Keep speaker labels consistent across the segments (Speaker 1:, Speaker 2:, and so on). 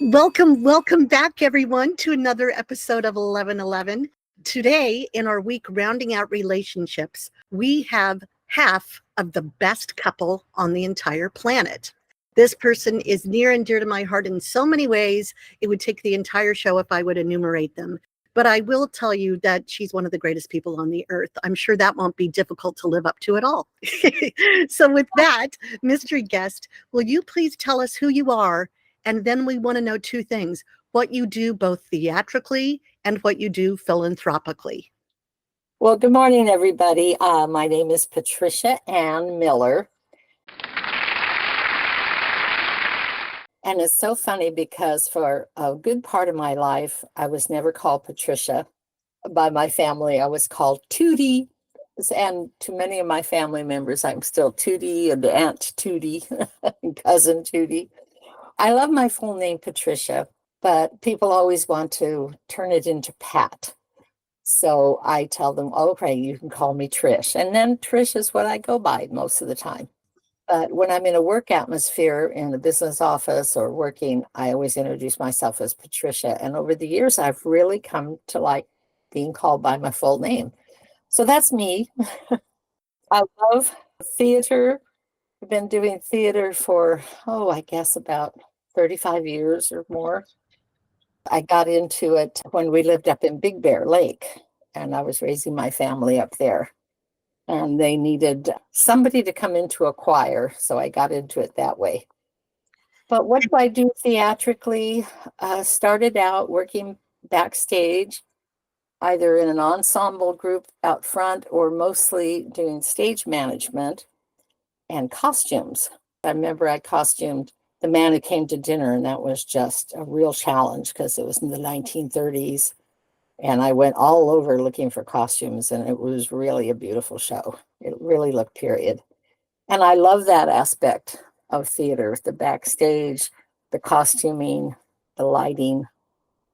Speaker 1: Welcome back, everyone, to another episode of 1111. Today, in our week rounding out relationships, we have half of the best couple on the entire planet. This person is near and dear to my heart in so many ways. It would take the entire show if I would enumerate them. But I will tell you that she's one of the greatest people on the earth. I'm sure that won't be difficult to live up to at all. So with that, mystery guest, will you please tell us who you are? And then we want to know two things: what you do both theatrically and what you do philanthropically.
Speaker 2: Well, good morning, everybody. My name is Patricia Ann Miller. And it's so funny because for a good part of my life, I was never called Patricia. By my family, I was called Tootie. And to many of my family members, I'm still Tootie and Aunt Tootie and Cousin Tootie. I love my full name, Patricia, but people always want to turn it into Pat. So I tell them, okay, you can call me Trish. And then Trish is what I go by most of the time. But when I'm in a work atmosphere in a business office or working, I always introduce myself as Patricia. And over the years, I've really come to like being called by my full name. So that's me. I love theater. I've been doing theater for, I guess about 35 years or more. I got into it when we lived up in Big Bear Lake, and I was raising my family up there. And they needed somebody to come into a choir, so I got into it that way. But what do I do theatrically? Started out working backstage, either in an ensemble group out front or mostly doing stage management and costumes. I remember I costumed the man who came to dinner, and that was just a real challenge because it was in the 1930s. And I went all over looking for costumes, and it was really a beautiful show. It really looked period. And I love that aspect of theater, the backstage, the costuming, the lighting.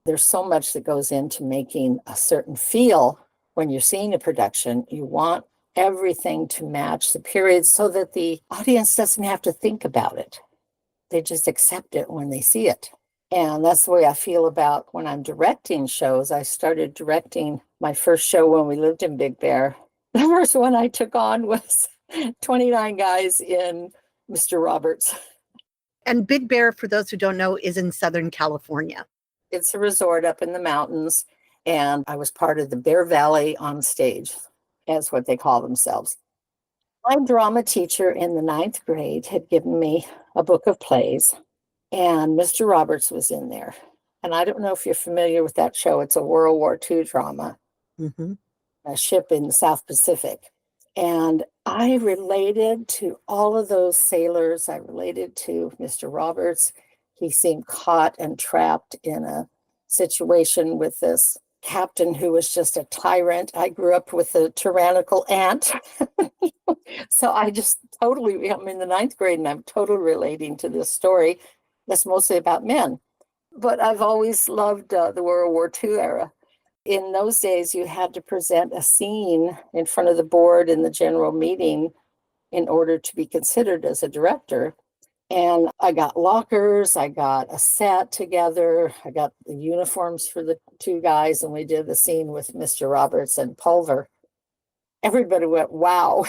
Speaker 2: There's so much that goes into making a certain feel when you're seeing a production. You want everything to match the period so that the audience doesn't have to think about it. They just accept it when they see it. And that's the way I feel about when I'm directing shows. I started directing my first show when we lived in Big Bear. The first one I took on was 29 guys in Mr. Roberts.
Speaker 1: And Big Bear, for those who don't know, is in Southern California.
Speaker 2: It's a resort up in the mountains, and I was part of the Bear Valley on stage, as what they call themselves. My drama teacher in the 9th grade had given me a book of plays, and Mr. Roberts was in there. And I don't know if you're familiar with that show. It's a World War II drama, a ship in the South Pacific. And I related to all of those sailors. I related to Mr. Roberts. He seemed caught and trapped in a situation with this captain who was just a tyrant. I grew up with a tyrannical aunt. So I just totally, I'm in the 9th grade and I'm totally relating to this story. That's mostly about men. But I've always loved the World War II era. In those days, you had to present a scene in front of the board in the general meeting in order to be considered as a director. And I got lockers, I got a set together, I got the uniforms for the two guys, and we did the scene with Mr. Roberts and Pulver. Everybody went, wow.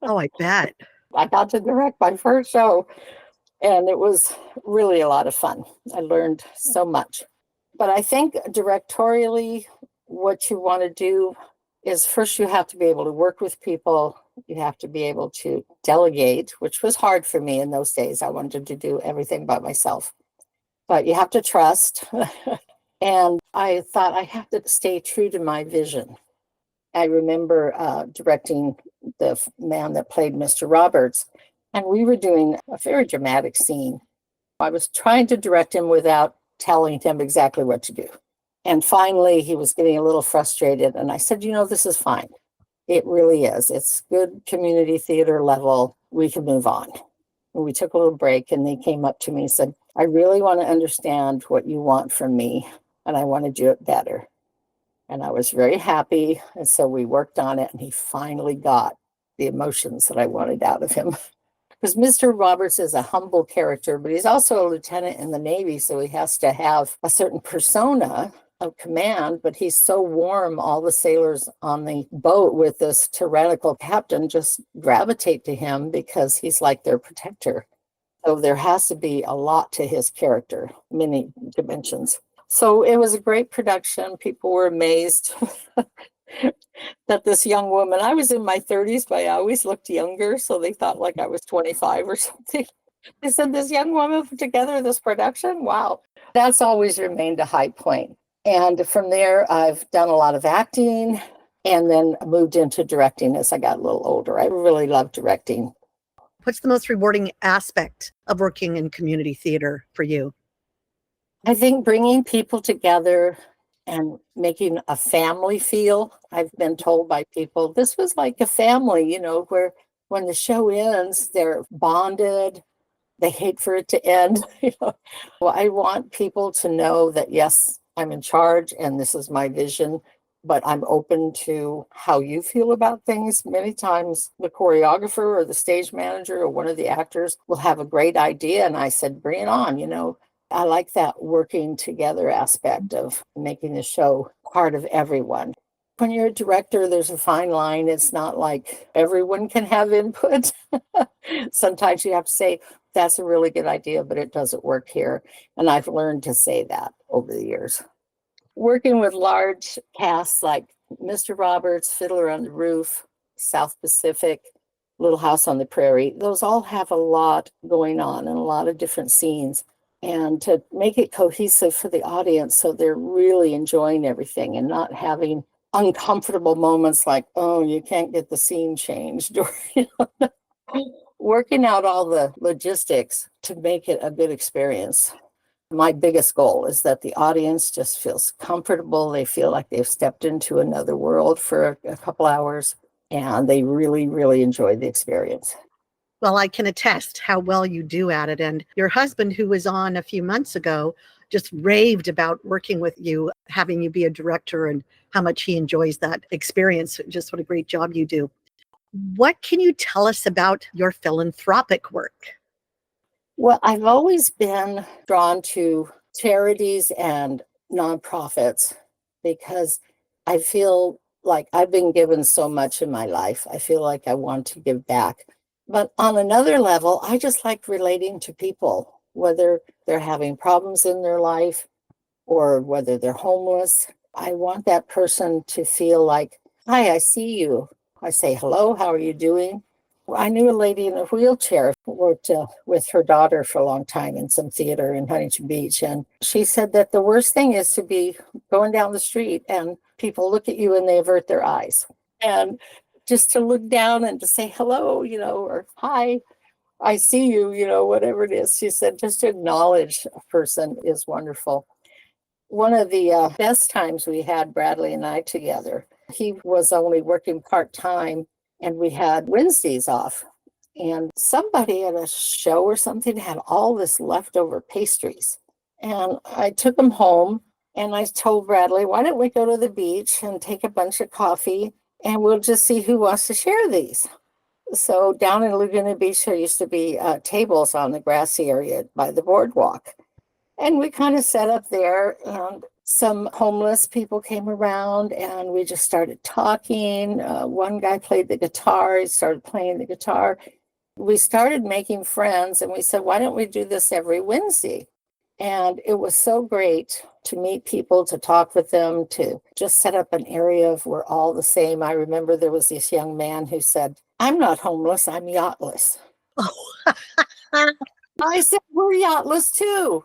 Speaker 1: Oh, I bet.
Speaker 2: I got to direct my first show, and it was really a lot of fun. I learned so much. But I think directorially, what you want to do is first you have to be able to work with people. You have to be able to delegate, which was hard for me in those days. I wanted to do everything by myself. But you have to trust. And I thought I have to stay true to my vision. I remember directing the man that played Mr. Roberts, and we were doing a very dramatic scene. I was trying to direct him without telling him exactly what to do. And finally, he was getting a little frustrated. And I said, this is fine. It really is. It's good community theater level. We can move on. And we took a little break, and they came up to me and said, I really want to understand what you want from me, and I want to do it better. And I was very happy. And so we worked on it, and he finally got the emotions that I wanted out of him. Because Mr. Roberts is a humble character, but he's also a lieutenant in the Navy, so he has to have a certain persona of command, but he's so warm. All the sailors on the boat with this tyrannical captain just gravitate to him because he's like their protector. So there has to be a lot to his character, many dimensions. So it was a great production. People were amazed that this young woman, I was in my 30s, but I always looked younger. So they thought like I was 25 or something. They said, this young woman put together this production? Wow. That's always remained a high point. And from there, I've done a lot of acting and then moved into directing as I got a little older. I really love directing.
Speaker 1: What's the most rewarding aspect of working in community theater for you?
Speaker 2: I think bringing people together and making a family feel. I've been told by people, this was like a family, where when the show ends, they're bonded. They hate for it to end. Well, I want people to know that, yes, I'm in charge and this is my vision, but I'm open to how you feel about things. Many times the choreographer or the stage manager or one of the actors will have a great idea. And I said, bring it on. I like that working together aspect of making the show part of everyone. When you're a director, there's a fine line. It's not like everyone can have input. Sometimes you have to say, that's a really good idea, but it doesn't work here. And I've learned to say that over the years. Working with large casts like Mr. Roberts, Fiddler on the Roof, South Pacific, Little House on the Prairie, those all have a lot going on and a lot of different scenes. And to make it cohesive for the audience so they're really enjoying everything and not having uncomfortable moments like, oh, you can't get the scene changed, or working out all the logistics to make it a good experience. My biggest goal is that the audience just feels comfortable. They feel like they've stepped into another world for a couple hours, and they really, really enjoy the experience.
Speaker 1: Well, I can attest how well you do at it. And your husband, who was on a few months ago, just raved about working with you, having you be a director, and how much he enjoys that experience. Just what a great job you do. What can you tell us about your philanthropic work?
Speaker 2: Well, I've always been drawn to charities and nonprofits because I feel like I've been given so much in my life. I feel like I want to give back. But on another level, I just like relating to people, whether they're having problems in their life or whether they're homeless. I want that person to feel like, hi, I see you. I say, hello, how are you doing? I knew a lady in a wheelchair who worked with her daughter for a long time in some theater in Huntington Beach. And she said that the worst thing is to be going down the street and people look at you and they avert their eyes. And just to look down and to say hello, or hi, I see you, whatever it is. She said just to acknowledge a person is wonderful. One of the best times we had, Bradley and I together, he was only working part-time and we had Wednesdays off. And somebody at a show or something had all this leftover pastries. And I took them home and I told Bradley, why don't we go to the beach and take a bunch of coffee and we'll just see who wants to share these. So down in Laguna Beach, there used to be tables on the grassy area by the boardwalk. And we kind of set up there and some homeless people came around and we just started talking. One guy played the guitar, he started playing the guitar. We started making friends and we said, why don't we do this every Wednesday? And it was so great to meet people, to talk with them, to just set up an area of we're all the same. I remember there was this young man who said, I'm not homeless, I'm yachtless.
Speaker 1: Oh,
Speaker 2: I said, we're yachtless too.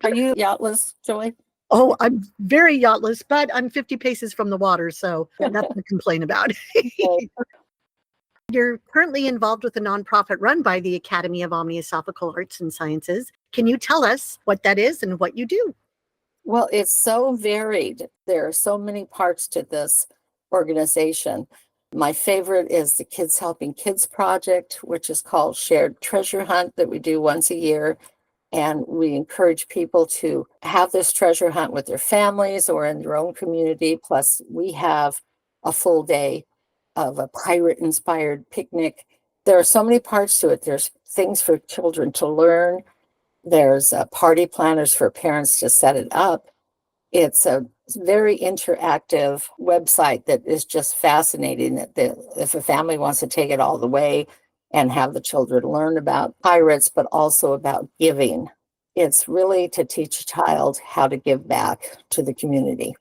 Speaker 2: Are you yachtless, Joy?
Speaker 1: oh, I'm very yachtless, but I'm 50 paces from the water, so nothing to complain about. You're currently involved with a nonprofit run by the Academy of Omni Arts and Sciences. Can you tell us what that is and what you do?
Speaker 2: Well, it's so varied. There are so many parts to this organization. My favorite is the Kids Helping Kids project, which is called Shared Treasure Hunt, that we do once a year. And we encourage people to have this treasure hunt with their families or in their own community. Plus, we have a full day of a pirate-inspired picnic There are so many parts to it. There's things for children to learn. There's party planners for parents to set it up. It's a very interactive website that is just fascinating. That if a family wants to take it all the way and have the children learn about pirates, but also about giving, it's really to teach a child how to give back to the community.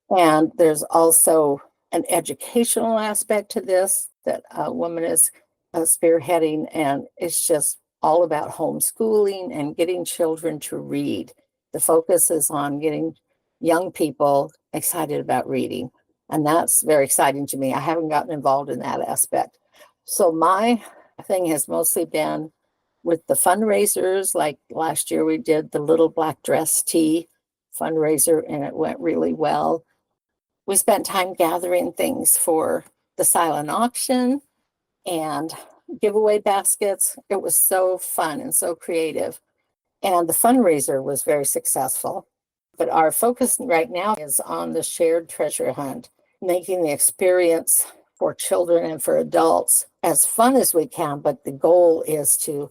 Speaker 2: And there's also an educational aspect to this that a woman is spearheading, and it's just all about homeschooling and getting children to read. The focus is on getting young people excited about reading, and that's very exciting to me. I haven't gotten involved in that aspect. So my thing has mostly been with the fundraisers. Like last year, we did the Little Black Dress Tea fundraiser, and it went really well. We spent time gathering things for the silent auction and giveaway baskets. It was so fun and so creative. And the fundraiser was very successful. But our focus right now is on the shared treasure hunt, making the experience for children and for adults as fun as we can. But the goal is to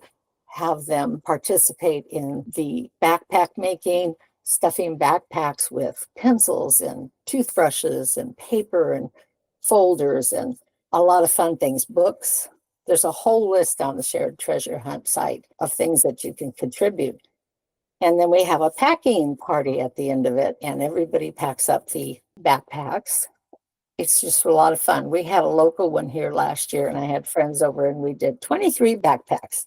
Speaker 2: have them participate in the backpack making, stuffing backpacks with pencils and toothbrushes and paper and folders and a lot of fun things, books. There's a whole list on the Shared Treasure Hunt site of things that you can contribute. And then we have a packing party at the end of it, and everybody packs up the backpacks. It's just a lot of fun. We had a local one here last year, and I had friends over, and we did 23 backpacks.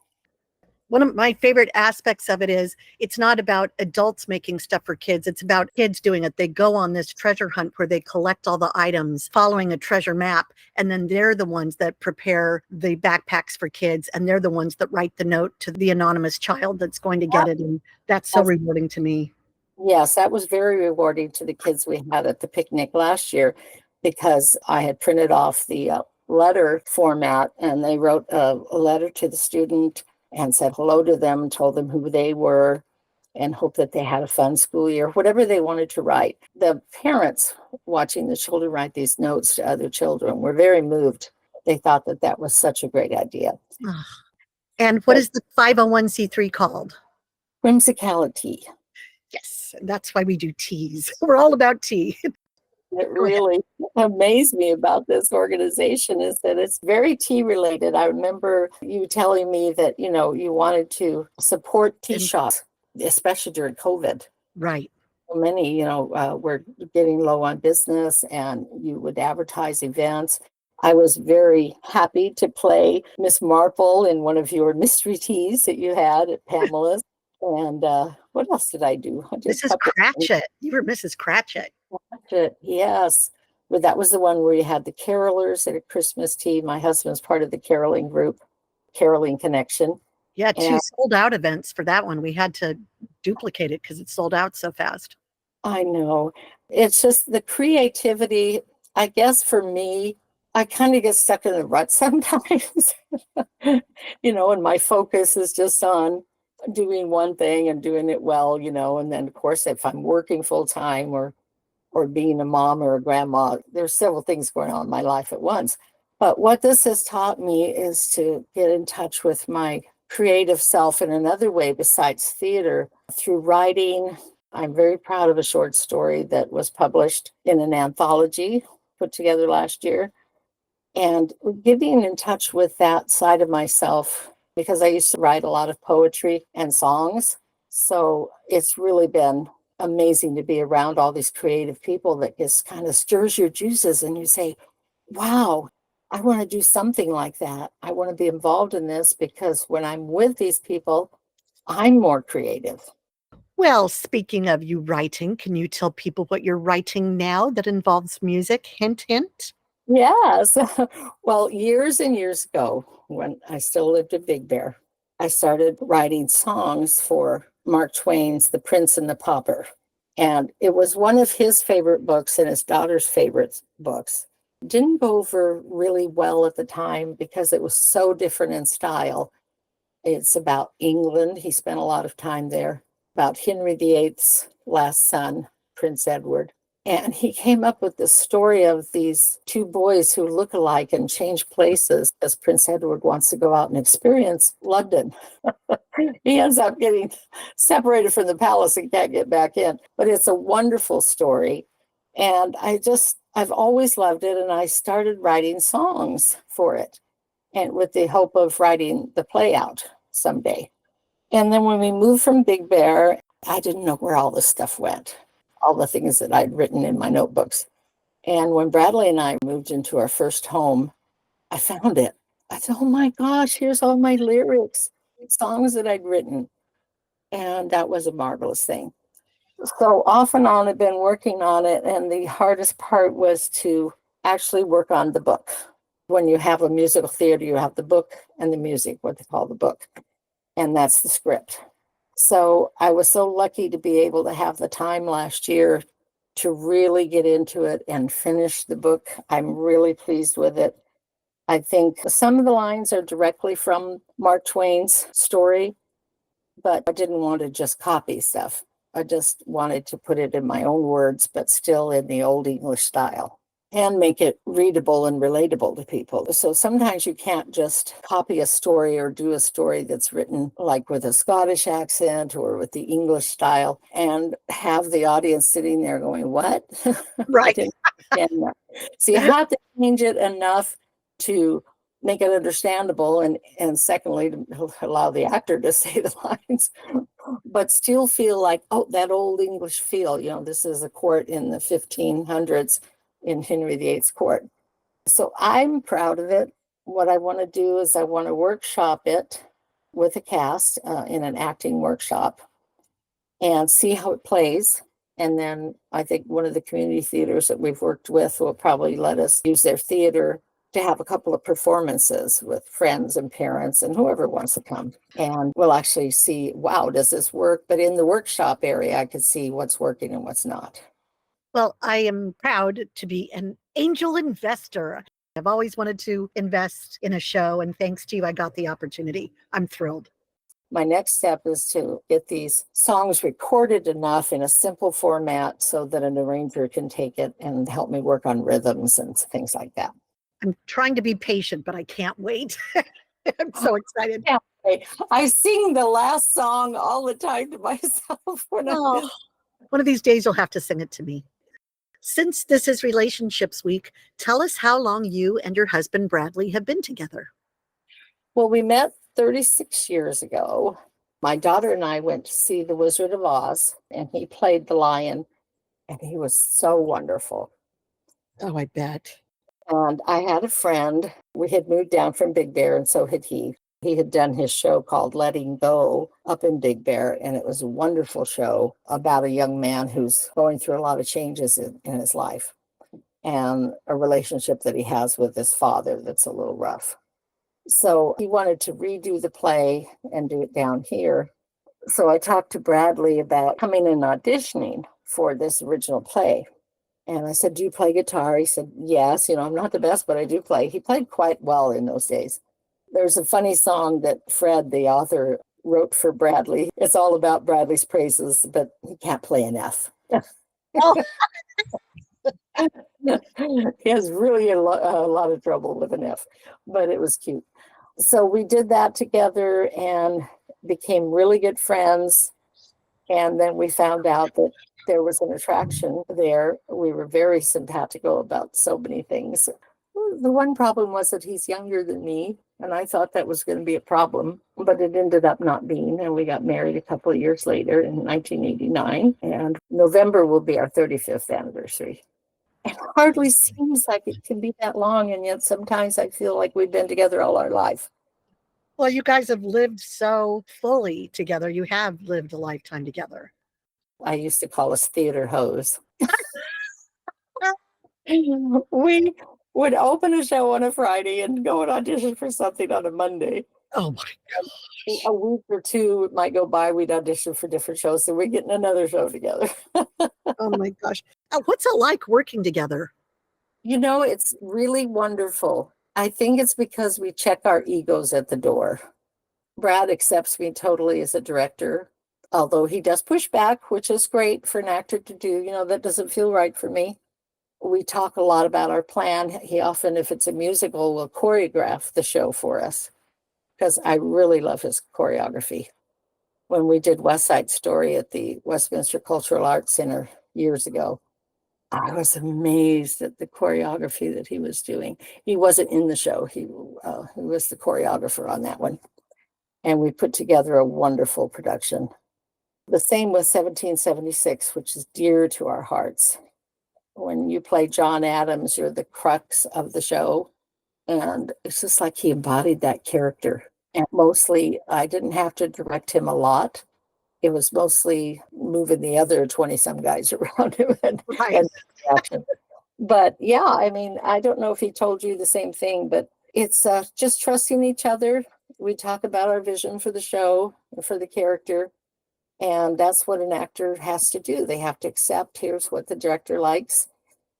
Speaker 1: One of my favorite aspects of it is it's not about adults making stuff for kids. It's about kids doing it. They go on this treasure hunt where they collect all the items following a treasure map. And then they're the ones that prepare the backpacks for kids. And they're the ones that write the note to the anonymous child that's going to get it. And that's so rewarding to me.
Speaker 2: Yes, that was very rewarding to the kids we had at the picnic last year, because I had printed off the letter format, and they wrote a letter to the student and said hello to them, told them who they were, and hoped that they had a fun school year, whatever they wanted to write. The parents watching the children write these notes to other children were very moved. They thought that that was such a great idea.
Speaker 1: And what is the 501c3 called?
Speaker 2: Whimsicality.
Speaker 1: Yes, that's why we do teas. We're all about tea.
Speaker 2: It really amazed me about this organization is that it's very tea related. I remember you telling me that, you wanted to support tea shops, especially during COVID.
Speaker 1: Right.
Speaker 2: So many, were getting low on business, and you would advertise events. I was very happy to play Miss Marple in one of your mystery teas that you had at Pamela's. And what else did I do?
Speaker 1: Mrs. Cratchit. You were Mrs. Cratchit.
Speaker 2: Yes. But that was the one where you had the carolers at a Christmas tea. My husband's part of the caroling group, Caroling Connection.
Speaker 1: Yeah, 2 sold out events for that one. We had to duplicate it because it sold out so fast.
Speaker 2: I know. It's just the creativity. I guess for me, I kind of get stuck in the rut sometimes, and my focus is just on doing one thing and doing it well, and then of course, if I'm working full time or being a mom or a grandma, there's several things going on in my life at once. But what this has taught me is to get in touch with my creative self in another way besides theater through writing. I'm very proud of a short story that was published in an anthology put together last year. And getting in touch with that side of myself, because I used to write a lot of poetry and songs. So it's really been amazing to be around all these creative people that just kind of stirs your juices, and you say, wow, I want to do something like that. I want to be involved in this, because when I'm with these people, I'm more creative.
Speaker 1: Well, speaking of you writing, can you tell people what you're writing now that involves music? Hint, hint.
Speaker 2: Yes. Well, years and years ago, when I still lived in Big Bear, I started writing songs for Mark Twain's The Prince and the Pauper. And it was one of his favorite books and his daughter's favorite books. Didn't go over really well at the time because it was so different in style. It's about England. He spent a lot of time there, about Henry VIII's last son, Prince Edward. And he came up with this story of these two boys who look alike and change places as Prince Edward wants to go out and experience London. He ends up getting separated from the palace and can't get back in. But it's a wonderful story. And I've always loved it. And I started writing songs for it, and with the hope of writing the play out someday. And then when we moved from Big Bear, I didn't know where all this stuff went, all the things that I'd written in my notebooks. And when Bradley and I moved into our first home, I found it. I said, oh my gosh, here's all my lyrics, songs that I'd written. And that was a marvelous thing. So off and on, I've been working on it. And the hardest part was to actually work on the book. When you have a musical theater, you have the book and the music, what they call the book. And that's the script. So I was so lucky to be able to have the time last year to really get into it and finish the book. I'm really pleased with it. I think some of the lines are directly from Mark Twain's story, but I didn't want to just copy stuff. I just wanted to put it in my own words, but still in the old English style, and make it readable and relatable to people. So sometimes you can't just copy a story or do a story that's written like with a Scottish accent or with the English style and have the audience sitting there going, what? I
Speaker 1: Right.
Speaker 2: didn't understand that. So you have to change it enough to make it understandable, and secondly, to allow the actor to say the lines, but still feel like, oh, that old English feel. This is a court in the 1500s in Henry VIII's court. So I'm proud of it. What I want to do is I want to workshop it with a cast in an acting workshop and see how it plays. And then I think one of the community theaters that we've worked with will probably let us use their theater to have a couple of performances with friends and parents and whoever wants to come. And we'll actually see, wow, does this work? But in the workshop area, I could see what's working and what's not.
Speaker 1: Well, I am proud to be an angel investor. I've always wanted to invest in a show, and thanks to you, I got the opportunity. I'm thrilled.
Speaker 2: My next step is to get these songs recorded enough in a simple format so that an arranger can take it and help me work on rhythms and things like that.
Speaker 1: I'm trying to be patient, but I can't wait. I'm so excited.
Speaker 2: Yeah, I sing the last song all the time to myself when
Speaker 1: Oh, one of these days you'll have to sing it to me. Since this is Relationships Week, tell us how long you and your husband Bradley have been together.
Speaker 2: Well, we met 36 years ago. My daughter and I went to see The Wizard of Oz, and he played the lion, and he was so wonderful.
Speaker 1: Oh, I bet.
Speaker 2: And I had a friend. We had moved down from Big Bear, and so had he. He had done his show called Letting Go up in Big Bear, and it was a wonderful show about a young man who's going through a lot of changes in his life and a relationship that he has with his father that's a little rough. So he wanted to redo the play and do it down here. So I talked to Bradley about coming and auditioning for this original play. And I said, do you play guitar? He said, yes, I'm not the best, but I do play. He played quite well in those days. There's a funny song that Fred, the author, wrote for Bradley. It's all about Bradley's praises, but he can't play an F.
Speaker 1: Oh,
Speaker 2: He has really a lot of trouble with an F, but it was cute. So we did that together and became really good friends. And then we found out that there was an attraction there. We were very simpatico about so many things. The one problem was that he's younger than me, and I thought that was going to be a problem, but it ended up not being. And we got married a couple of years later in 1989, and November will be our 35th anniversary. It hardly seems like it can be that long, and yet sometimes I feel like we've been together all our life.
Speaker 1: well, you guys have lived so fully together. You have lived a lifetime together.
Speaker 2: I used to call us theater hoes. We would open a show on a Friday and go and audition for something on a Monday.
Speaker 1: Oh my gosh.
Speaker 2: A week or two might go by, we'd audition for different shows, so we're getting another show together.
Speaker 1: Oh my gosh. What's it like working together?
Speaker 2: It's really wonderful. I think it's because we check our egos at the door. Brad accepts me totally as a director. although he does push back, which is great for an actor to do. That doesn't feel right for me. We talk a lot about our plan. He often, if it's a musical, will choreograph the show for us because I really love his choreography. When we did West Side Story at the Westminster Cultural Arts Center years ago, I was amazed at the choreography that he was doing. He wasn't in the show. He was the choreographer on that one. And we put together a wonderful production. The same with 1776, which is dear to our hearts. When you play John Adams, you're the crux of the show. And it's just like he embodied that character. And mostly, I didn't have to direct him a lot. It was mostly moving the other 20-some guys around him
Speaker 1: Right.
Speaker 2: and action. But yeah, I mean, I don't know if he told you the same thing, but it's just trusting each other. We talk about our vision for the show and for the character. And that's what an actor has to do. They have to accept, here's what the director likes.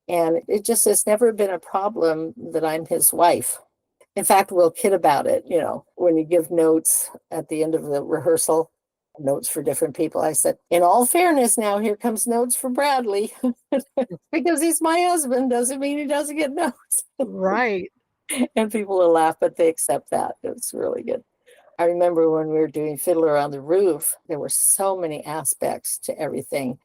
Speaker 2: And it just has never been a problem that I'm his wife. In fact, we'll kid about it, when you give notes at the end of the rehearsal, notes for different people. I said, in all fairness, now here comes notes for Bradley. Because he's my husband doesn't mean he doesn't get notes.
Speaker 1: Right.
Speaker 2: And people will laugh, but they accept that. It's really good. I remember when we were doing Fiddler on the Roof, there were so many aspects to everything.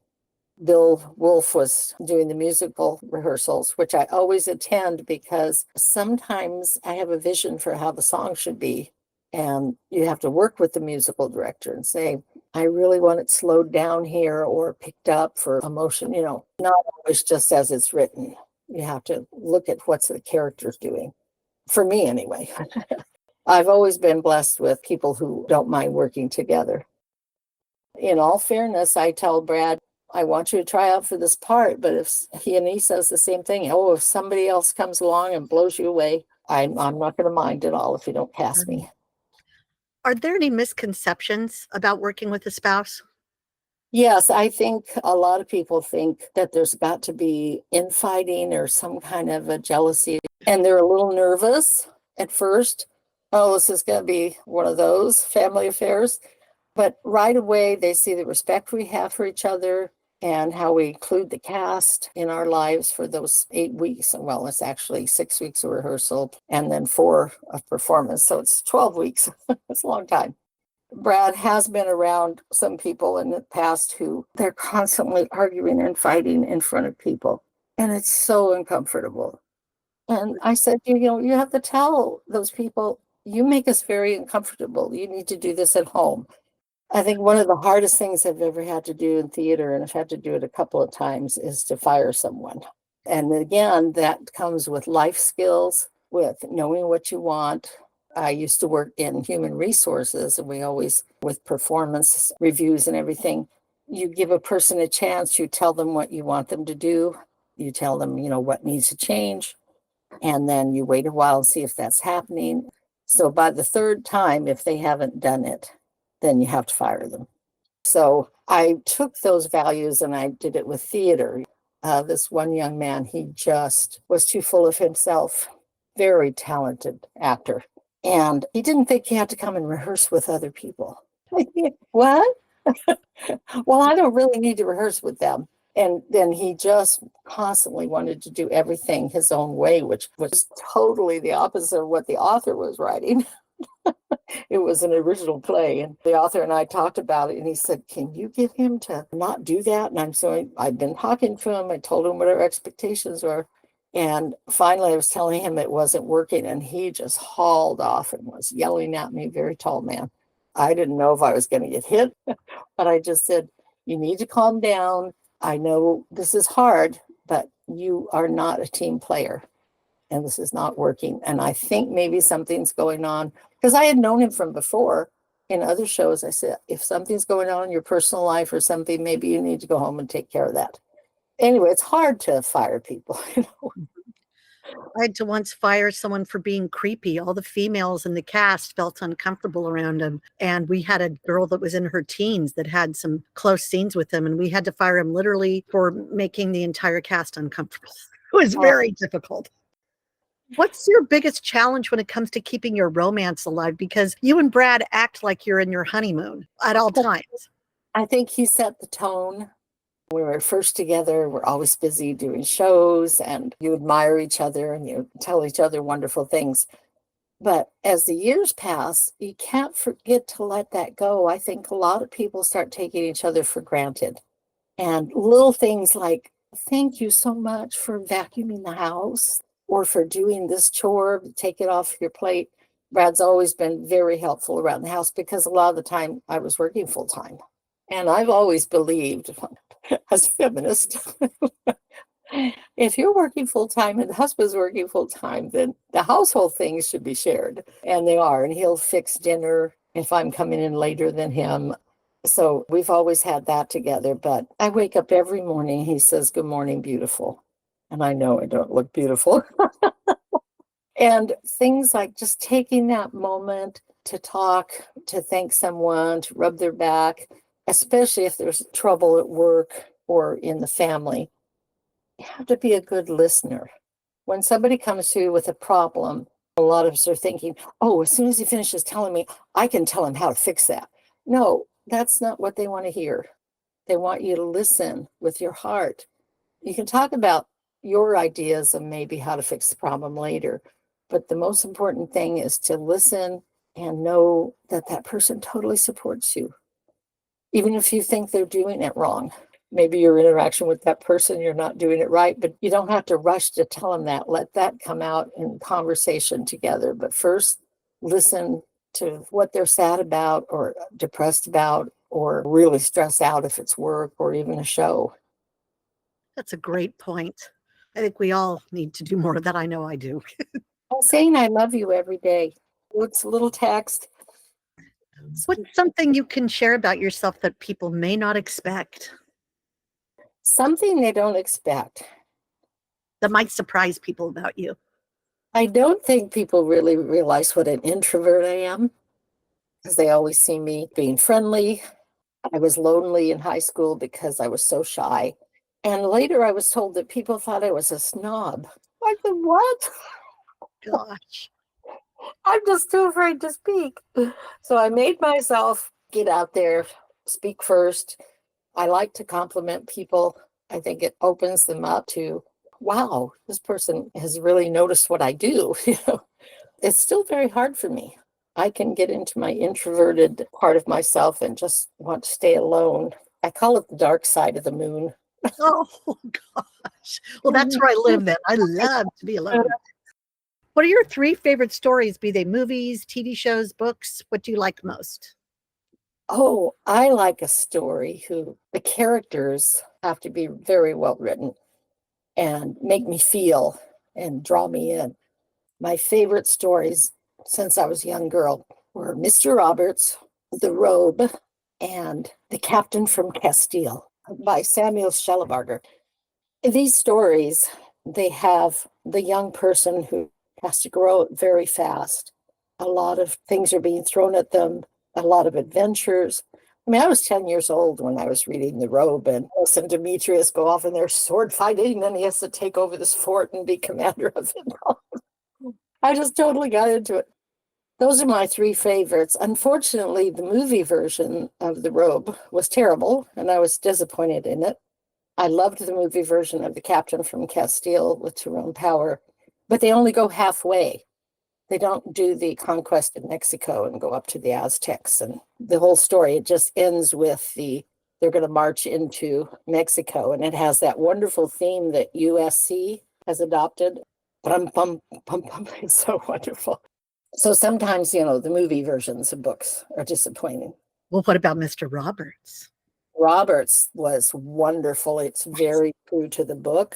Speaker 2: Bill Wolf was doing the musical rehearsals, which I always attend because sometimes I have a vision for how the song should be. And you have to work with the musical director and say, I really want it slowed down here or picked up for emotion, not always just as it's written. You have to look at what's the character's doing. For me, anyway. I've always been blessed with people who don't mind working together. In all fairness, I tell Brad, I want you to try out for this part, but if he says the same thing, if somebody else comes along and blows you away, I'm not going to mind at all if you don't cast me.
Speaker 1: Are there any misconceptions about working with a spouse?
Speaker 2: Yes, I think a lot of people think that there's got to be infighting or some kind of a jealousy, and they're a little nervous at first. Oh, this is going to be one of those family affairs. But right away, they see the respect we have for each other and how we include the cast in our lives for those 8 weeks. Well, it's actually 6 weeks of rehearsal and then 4 of performance. So it's 12 weeks. It's a long time. Brad has been around some people in the past who they're constantly arguing and fighting in front of people. And it's so uncomfortable. And I said, you have to tell those people, you make us very uncomfortable. You need to do this at home. I think one of the hardest things I've ever had to do in theater, and I've had to do it a couple of times, is to fire someone. And again, that comes with life skills, with knowing what you want. I used to work in human resources, and we always, with performance reviews and everything, you give a person a chance, you tell them what you want them to do, you tell them, what needs to change, and then you wait a while and see if that's happening. So by the third time, if they haven't done it, then you have to fire them. So I took those values and I did it with theater. This one young man, he just was too full of himself, very talented actor. And he didn't think he had to come and rehearse with other people. What? Well, I don't really need to rehearse with them. And then he just constantly wanted to do everything his own way, which was totally the opposite of what the author was writing. It was an original play, and the author and I talked about it, and he said, can you get him to not do that? And I've been talking to him. I told him what our expectations were. And finally, I was telling him it wasn't working, and he just hauled off and was yelling at me, very tall man. I didn't know if I was going to get hit, but I just said, you need to calm down. I know this is hard, but you are not a team player, and this is not working. And I think maybe something's going on, because I had known him from before in other shows. I said, if something's going on in your personal life or something, maybe you need to go home and take care of that. Anyway, it's hard to fire people.
Speaker 1: I had to once fire someone for being creepy. All the females in the cast felt uncomfortable around him. And we had a girl that was in her teens that had some close scenes with him. And we had to fire him literally for making the entire cast uncomfortable. It was very difficult. What's your biggest challenge when it comes to keeping your romance alive? Because you and Brad act like you're in your honeymoon at all times.
Speaker 2: I think he set the tone. When we were first together, we're always busy doing shows and you admire each other and you tell each other wonderful things. But as the years pass, you can't forget to let that go. I think a lot of people start taking each other for granted. And little things like, thank you so much for vacuuming the house or for doing this chore, take it off your plate. Brad's always been very helpful around the house because a lot of the time I was working full time. And I've always believed, as a feminist, if you're working full time and the husband's working full time, then the household things should be shared. And they are. And he'll fix dinner if I'm coming in later than him. So we've always had that together. But I wake up every morning, he says, "Good morning, beautiful." And I know I don't look beautiful. And things like just taking that moment to talk, to thank someone, to rub their back, especially if there's trouble at work or in the family. You have to be a good listener. When somebody comes to you with a problem, a lot of us are thinking, oh, as soon as he finishes telling me, I can tell him how to fix that. No, that's not what they want to hear. They want you to listen with your heart. You can talk about your ideas of maybe how to fix the problem later, but the most important thing is to listen and know that that person totally supports you. Even if you think they're doing it wrong. Maybe your interaction with that person, you're not doing it right, but you don't have to rush to tell them that. Let that come out in conversation together. But first, listen to what they're sad about or depressed about or really stressed out if it's work or even a show.
Speaker 1: That's a great point. I think we all need to do more of that. I know I do.
Speaker 2: Saying I love you every day. It's a little text.
Speaker 1: What's something you can share about yourself that people may not expect,
Speaker 2: Something they don't expect.
Speaker 1: that might surprise people about you?
Speaker 2: I don't think people really realize what an introvert I am because they always see me being friendly. I was lonely in high school because I was so shy. And later I was told that people thought I was a snob. I said, what?
Speaker 1: Gosh.
Speaker 2: I'm just too afraid to speak. So I made myself get out there, speak first. I like to compliment people. I think it opens them up to, wow, this person has really noticed what I do. It's still very hard for me. I can get into my introverted part of myself and just want to stay alone. I call it the dark side of the moon.
Speaker 1: Oh, gosh. Well, that's where I live then. I love to be alone. What are your 3 favorite stories, be they movies, TV shows, books? What do you like most?
Speaker 2: Oh, I like a story who the characters have to be very well written and make me feel and draw me in. My favorite stories since I was a young girl were Mr. Roberts, The Robe, and The Captain from Castile by Samuel Shellabarger. These stories, they have the young person who has to grow up very fast. A lot of things are being thrown at them, a lot of adventures. I mean, I was 10 years old when I was reading The Robe, and Alice and Demetrius go off in their sword fighting, and then he has to take over this fort and be commander of it. I just totally got into it. Those are my 3 favorites. Unfortunately, the movie version of The Robe was terrible, and I was disappointed in it. I loved the movie version of The Captain from Castile with Tyrone Power, but they only go halfway. They don't do the conquest of Mexico and go up to the Aztecs and the whole story. It just ends with they're going to march into Mexico, and it has that wonderful theme that USC has adopted. Bum, bum, bum, bum. It's so wonderful. So sometimes, the movie versions of books are disappointing.
Speaker 1: Well, what about Mr. Roberts?
Speaker 2: Roberts was wonderful. It's very true to the book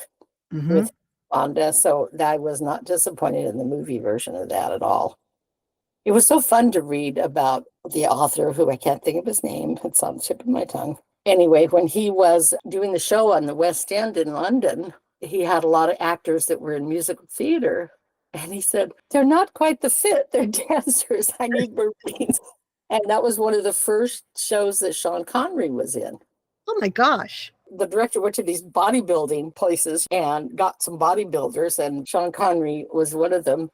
Speaker 2: with Fonda. So I was not disappointed in the movie version of that at all. It was so fun to read about the author, who I can't think of his name. It's on the tip of my tongue. Anyway, when he was doing the show on the West End in London, he had a lot of actors that were in musical theater. And he said, they're not quite the fit. They're dancers. I need Marines. And that was one of the first shows that Sean Connery was in.
Speaker 1: Oh my gosh.
Speaker 2: The director went to these bodybuilding places and got some bodybuilders, and Sean Connery was one of them.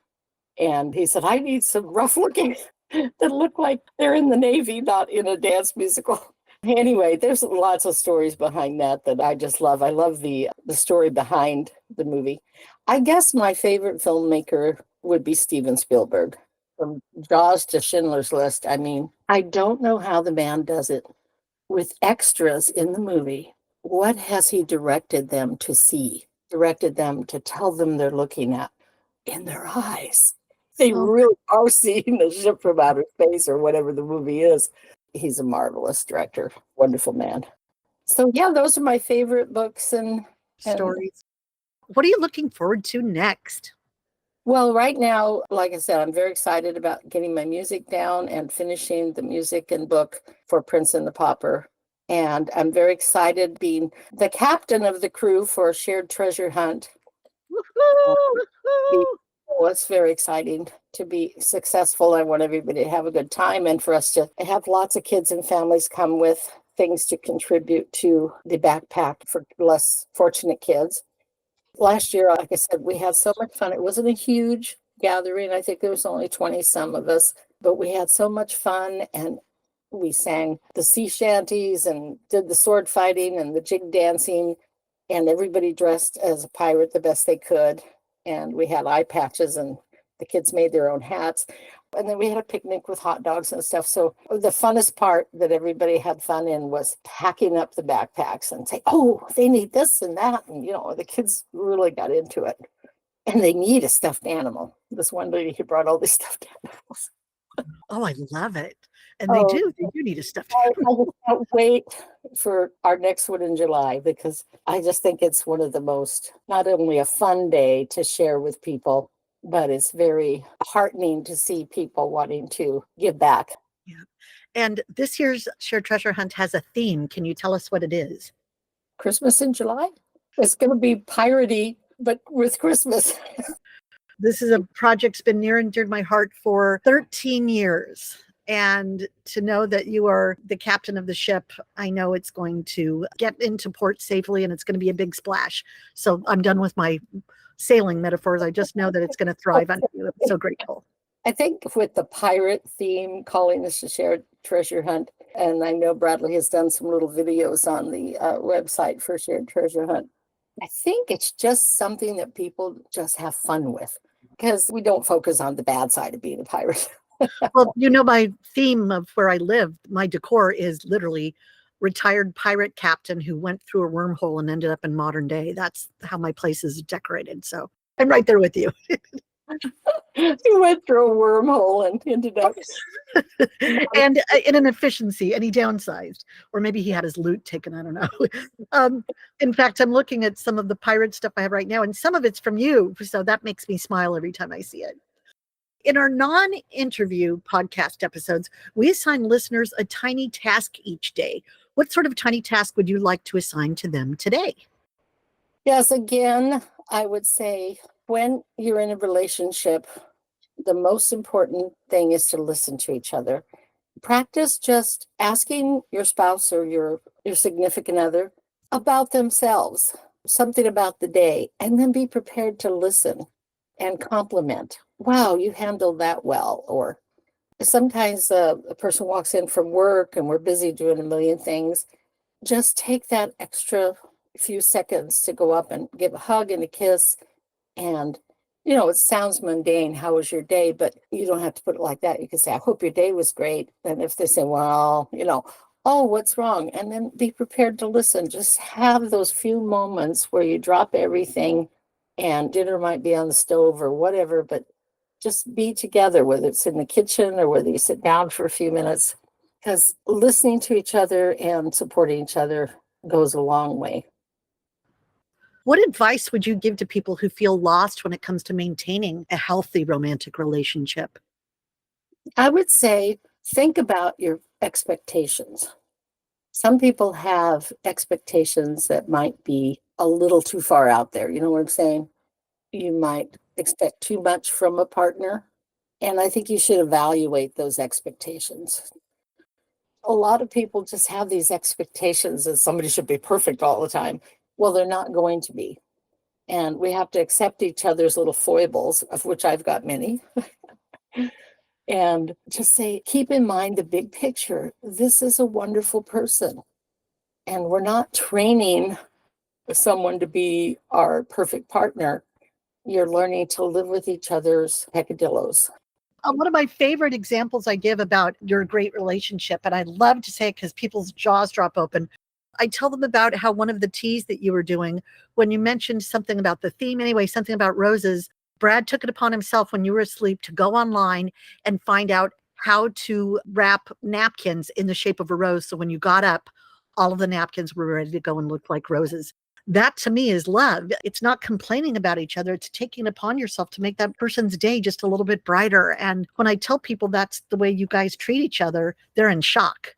Speaker 2: And he said, I need some rough looking that look like they're in the Navy, not in a dance musical. Anyway, there's lots of stories behind that I just love. I love the story behind the movie. I guess my favorite filmmaker would be Steven Spielberg. From Jaws to Schindler's List. I mean, I don't know how the man does it with extras in the movie. What has he directed them to see? Directed them to tell them they're looking at in their eyes. They
Speaker 1: Oh,
Speaker 2: really are seeing the ship from outer space or whatever the movie is. He's a marvelous director, wonderful man. So yeah, those are my favorite books and
Speaker 1: stories. What are you looking forward to next?
Speaker 2: well, right now, like I said, I'm very excited about getting my music down and finishing the music and book for Prince and the Pauper. And I'm very excited being the captain of the crew for Shared Treasure Hunt.
Speaker 1: Woohoo!
Speaker 2: Oh, it's very exciting to be successful. I want everybody to have a good time and for us to have lots of kids and families come with things to contribute to the backpack for less fortunate kids. Last year, like I said, we had so much fun. It wasn't a huge gathering. I think there was only 20 some of us, but we had so much fun and we sang the sea shanties and did the sword fighting and the jig dancing, and everybody dressed as a pirate the best they could. And we had eye patches and the kids made their own hats. And then we had a picnic with hot dogs and stuff. So the funnest part that everybody had fun in was packing up the backpacks and say, oh, they need this and that. And, the kids really got into it. And they need a stuffed animal. This one lady who brought all these stuffed animals.
Speaker 1: Oh, I love it. And they
Speaker 2: Oh,
Speaker 1: do. They do need a stuffed
Speaker 2: I
Speaker 1: animal.
Speaker 2: just can't wait for our next one in July because I just think it's one of the most, not only a fun day to share with people, but it's very heartening to see people wanting to give back.
Speaker 1: Yeah. And this year's Shared Treasure Hunt has a theme. Can you tell us what it is?
Speaker 2: Christmas in July? It's going to be piratey, but with Christmas.
Speaker 1: This is a project that's been near and dear to my heart for 13 years. And to know that you are the captain of the ship, I know it's going to get into port safely and it's going to be a big splash. So I'm done with my sailing metaphors. I just know that it's going to thrive on you. I'm so grateful.
Speaker 2: I think with the pirate theme, calling this a shared treasure hunt, and I know Bradley has done some little videos on the website for Shared Treasure Hunt. I think it's just something that people just have fun with because we don't focus on the bad side of being a pirate.
Speaker 1: Well, my theme of where I live, my decor is literally retired pirate captain who went through a wormhole and ended up in modern day. That's how my place is decorated. So I'm right there with you.
Speaker 2: He went through a wormhole and ended up.
Speaker 1: And in an efficiency, and he downsized, or maybe he had his loot taken. I don't know. In fact, I'm looking at some of the pirate stuff I have right now, and some of it's from you. So that makes me smile every time I see it. In our non-interview podcast episodes, we assign listeners a tiny task each day. What sort of tiny task would you like to assign to them today?
Speaker 2: Yes, again, I would say when you're in a relationship, the most important thing is to listen to each other. Practice just asking your spouse or your significant other about themselves, something about the day, and then be prepared to listen and compliment. Wow, you handled that well. Or sometimes a person walks in from work and we're busy doing a million things. Just take that extra few seconds to go up and give a hug and a kiss. And, it sounds mundane. How was your day? But you don't have to put it like that. You can say, I hope your day was great. And if they say, well, oh, what's wrong? And then be prepared to listen. Just have those few moments where you drop everything and dinner might be on the stove or whatever, but just be together, whether it's in the kitchen or whether you sit down for a few minutes, because listening to each other and supporting each other goes a long way.
Speaker 1: What advice would you give to people who feel lost when it comes to maintaining a healthy romantic relationship?
Speaker 2: I would say think about your expectations. Some people have expectations that might be a little too far out there. You know what I'm saying? You might expect too much from a partner. And I think you should evaluate those expectations. A lot of people just have these expectations that somebody should be perfect all the time. Well, they're not going to be. And we have to accept each other's little foibles, of which I've got many. and just say, keep in mind the big picture. This is a wonderful person. And we're not training someone to be our perfect partner. You're learning to live with each other's peccadillos.
Speaker 1: One of my favorite examples I give about your great relationship, and I love to say it because people's jaws drop open. I tell them about how one of the teas that you were doing, when you mentioned something about the theme, anyway, something about roses, Brad took it upon himself when you were asleep to go online and find out how to wrap napkins in the shape of a rose. So when you got up, all of the napkins were ready to go and look like roses. That to me is love. It's not complaining about each other. It's taking it upon yourself to make that person's day just a little bit brighter. And when I tell people that's the way you guys treat each other, they're in shock.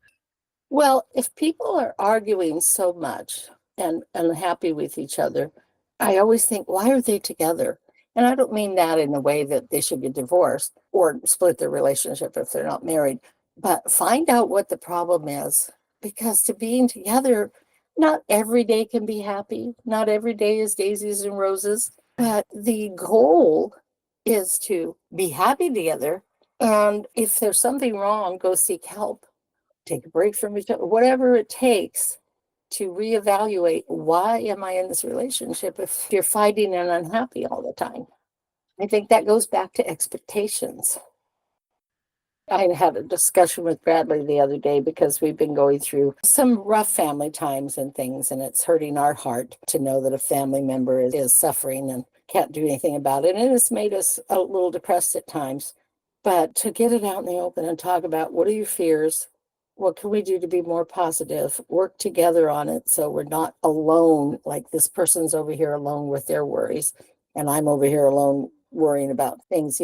Speaker 2: Well, if people are arguing so much and unhappy with each other, I always think, why are they together? And I don't mean that in a way that they should get divorced or split their relationship if they're not married, but find out what the problem is. Because to being together, not every day can be happy. Not every day is daisies and roses. But the goal is to be happy together. And if there's something wrong, go seek help, take a break from each other, whatever it takes to reevaluate, why am I in this relationship if you're fighting and unhappy all the time? I think that goes back to expectations. I had a discussion with Bradley the other day because we've been going through some rough family times and things, and it's hurting our heart to know that a family member is suffering and can't do anything about it. And it's made us a little depressed at times. But to get it out in the open and talk about, what are your fears? What can we do to be more positive? Work together on it so we're not alone, like this person's over here alone with their worries, and I'm over here alone worrying about things,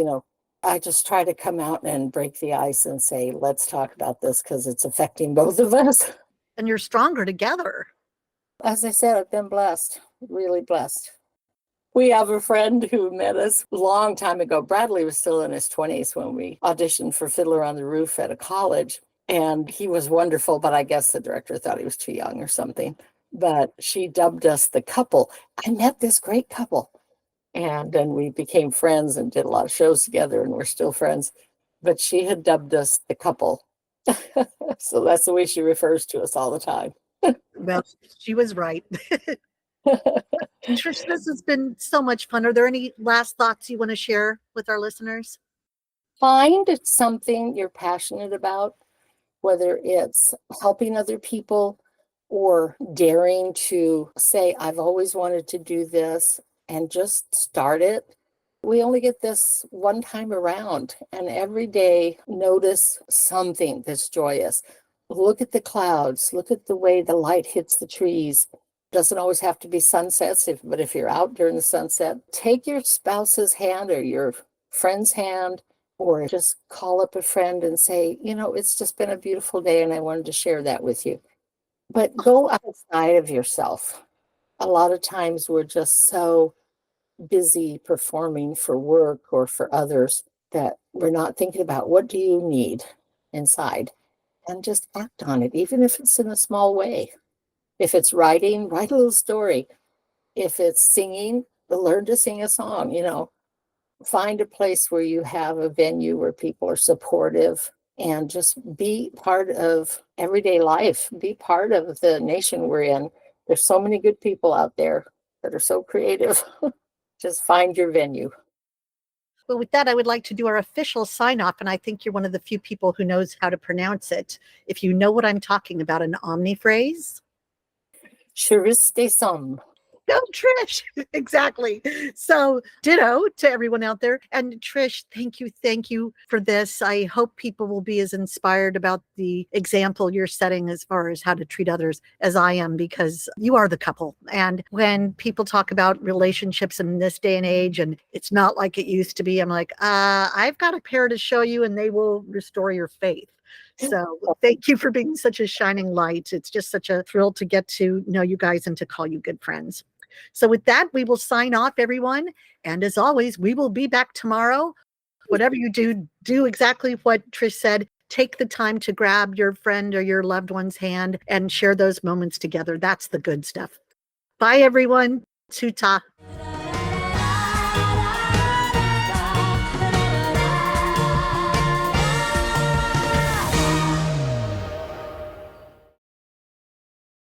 Speaker 2: I just try to come out and break the ice and say, let's talk about this because it's affecting both of us.
Speaker 1: And you're stronger together.
Speaker 2: As I said, I've been blessed, really blessed. We have a friend who met us a long time ago. Bradley was still in his 20s when we auditioned for Fiddler on the Roof at a college. And he was wonderful, but I guess the director thought he was too young or something. But she dubbed us the couple. I met this great couple. And then we became friends and did a lot of shows together, and we're still friends. But she had dubbed us the couple. So that's the way she refers to us all the time.
Speaker 1: Well, she was right. Trish, this has been so much fun. Are there any last thoughts you want to share with our listeners?
Speaker 2: Find something you're passionate about, whether it's helping other people or daring to say, I've always wanted to do this, and just start it. We only get this one time around, and every day notice something that's joyous. Look at the clouds, look at the way the light hits the trees. Doesn't always have to be sunsets, but if you're out during the sunset, take your spouse's hand or your friend's hand, or just call up a friend and say, it's just been a beautiful day and I wanted to share that with you. But go outside of yourself. A lot of times we're just so busy performing for work or for others that we're not thinking about, what do you need inside, and just act on it, even if it's in a small way. If it's writing, write a little story. If it's singing, learn to sing a song. Find a place where you have a venue where people are supportive, and just be part of everyday life. Be part of the nation we're in. There's so many good people out there that are so creative. Just find your venue.
Speaker 1: Well, with that, I would like to do our official sign off. And I think you're one of the few people who knows how to pronounce it. If you know what I'm talking about, an Omni phrase.
Speaker 2: Chariste somme.
Speaker 1: No, Trish. Exactly. So ditto to everyone out there. And Trish, thank you for this. I hope people will be as inspired about the example you're setting as far as how to treat others as I am, because you are the couple. And when people talk about relationships in this day and age, and it's not like it used to be, I'm like, I've got a pair to show you and they will restore your faith. So thank you for being such a shining light. It's just such a thrill to get to know you guys and to call you good friends. So with that, we will sign off, everyone. And as always, we will be back tomorrow. Whatever you do, do exactly what Trish said. Take the time to grab your friend or your loved one's hand and share those moments together. That's the good stuff. Bye, everyone. Tuta.